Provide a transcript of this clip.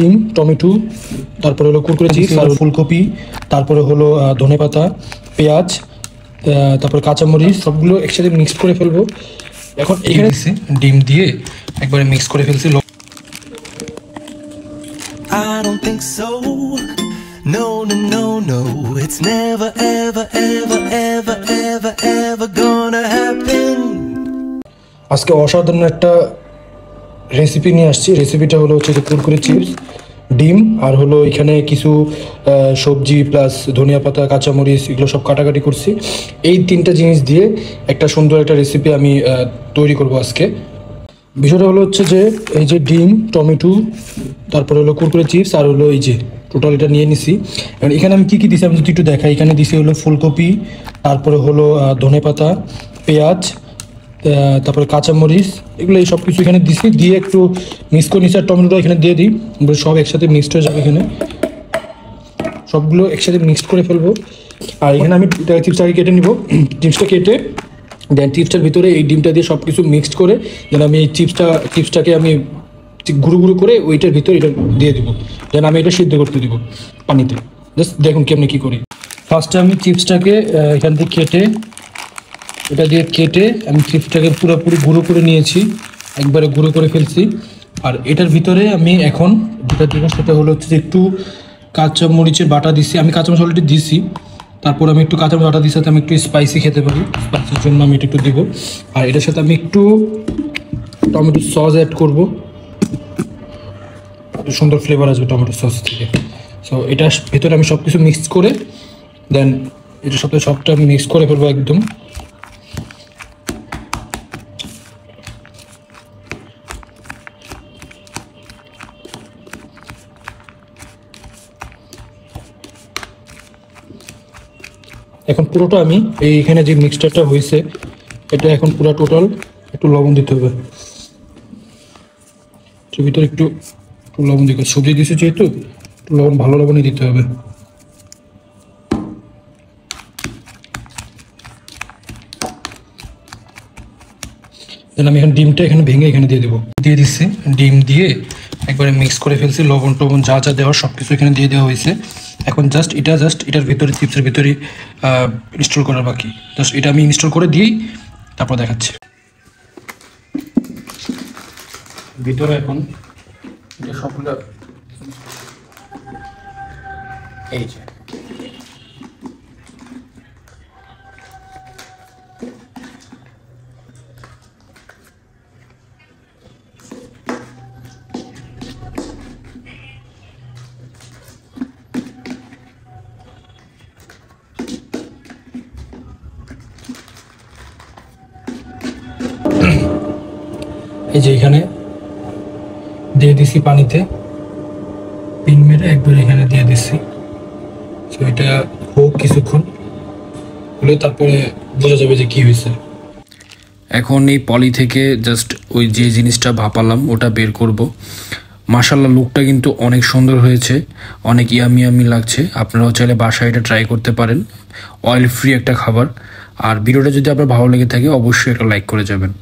ডিম, টমেটো, তারপরে হলো কুরকুরে চিপস আর ফুলকপি, তারপরে হলো ধনেপাতা, পেঁয়াজ, তারপরে কাঁচামরিচ সবগুলো একসাথে মিক্স করে ফেলবো। এখন এখানে ডিম দিয়ে একবারে মিক্স করে ফেলছি। I don't think so. No, no, no, no. It's never, ever, ever, ever, ever, ever gonna happen. আজকে অসাধারণ একটা রেসিপি নিয়ে আসছি। রেসিপিটা হলো হচ্ছে যে কুরকুরে চিপস, ডিম আর হলো এখানে কিছু সবজি প্লাস ধনিয়া পাতা, কাঁচামরিচ এগুলো সব কাটাকাটি করছি। এই তিনটা জিনিস দিয়ে একটা সুন্দর একটা রেসিপি আমি তৈরি করব আজকে। বিষয়টা হলো হচ্ছে যে এই যে ডিম, টমেটো, তারপরে হলো কুরকুরে চিপস আর হলো এই যে টোটাল এটা নিয়ে নিছি। এবার এখানে আমি কী কী দিছি আমি যদি একটু দেখাই। এখানে দিছি হলো ফুলকপি, তারপরে হলো ধনেপাতা, পেঁয়াজ, তারপরে কাঁচামরিচ, এগুলো এই সব কিছু এখানে দিছি, দিয়ে একটু মিক্স করে নিচ্ছি। আর টমেটোটা এখানে দিয়ে দিই, সব একসাথে মিক্সড হয়ে যাবে। এখানে সবগুলো একসাথে মিক্সড করে ফেলবো। আর এখানে আমি চিপসটাকে কেটে নিব। চিপসটা কেটে দেন চিপসটার ভিতরে এই ডিমটা দিয়ে সব কিছু মিক্সড করে যেন আমি এই চিপসটাকে আমি গুঁড়ো গুঁড়ো করে ওইটার ভিতরে এটা দিয়ে দেবো। যেন আমি এটা সিদ্ধ করতে দিব পানিতে। জাস্ট দেখুন কেমনি কী করি। ফার্স্টে আমি চিপসটাকে এখান থেকে এটা দিয়ে কেটে আমি চিপসটাকে পুরোপুরি গুঁড়ো করে নিয়েছি, একবারে গুঁড়ো করে ফেলছি। আর এটার ভিতরে আমি এখন যেটা দেবো সেটা হলো হচ্ছে একটু কাঁচামরিচের বাটা দিছি। আমি কাঁচামরিচ অলরেডি দিছি, তারপর আমি একটু কাঁচামরিচ বাটা দিছি, আমি একটু স্পাইসি খেতে পারি, স্পাইসির জন্য আমি এটা একটু দিব। আর এটার সাথে আমি একটু টমেটো সস অ্যাড করবো, একটু সুন্দর ফ্লেভার আসবে টমেটো সস থেকে। সো এটার ভিতরে আমি সব কিছু মিক্স করে দেন এটার সাথে সবটা আমি মিক্স করে ফেলবো একদম। এখন পুরোটা আমি এইখানে যে মিক্সচারটা হয়েছে এটা এখন পুরো টোটাল একটু লবণ দিতে হবে। ভিতরে একটু লবণ দিতে, সবজি দিয়েছে যেহেতু একটু লবণ, ভালো লবণই দিতে হবে। দেন আমি এখন ডিমটা এখানে ভেঙে এখানে দিয়ে দেবো, দিয়ে দিচ্ছি। ডিম দিয়ে একবারে মিক্স করে ফেলছি, লবণ টবণ যা যা দেওয়ার সব কিছু এখানে দিয়ে দেওয়া হয়েছে। এখন জাস্ট এটার ভিতরে চিপসের ভিতরে ইনস্টল করার বাকি। জাস্ট এটা আমি ইনস্টল করে দিই, তারপর দেখাচ্ছি। ভিতরে এখন এটা সবগুলো এই যে এখানে দিয়ে দিছি পানিতে, পিন মেরে একবার এখানে দিয়ে দিচ্ছি। তো এটা হোক কিছুক্ষণ, হলে তারপরে বোঝা যাবে যে কি হয়েছে। এখন এই পলি থেকে জাস্ট ওই যে জিনিসটা ভাপালাম ওটা বের করব। মাশাআল্লাহ লুকটা কিন্তু অনেক সুন্দর হয়েছে, অনেক ইয়ামি লাগছে। আপনারাও চাইলে বাসায় এটা ট্রাই করতে পারেন। অয়েল ফ্রি একটা খাবার। আর ভিডিওটা যদি আপনার ভালো লেগে থাকে অবশ্যই একটা লাইক করে যাবেন।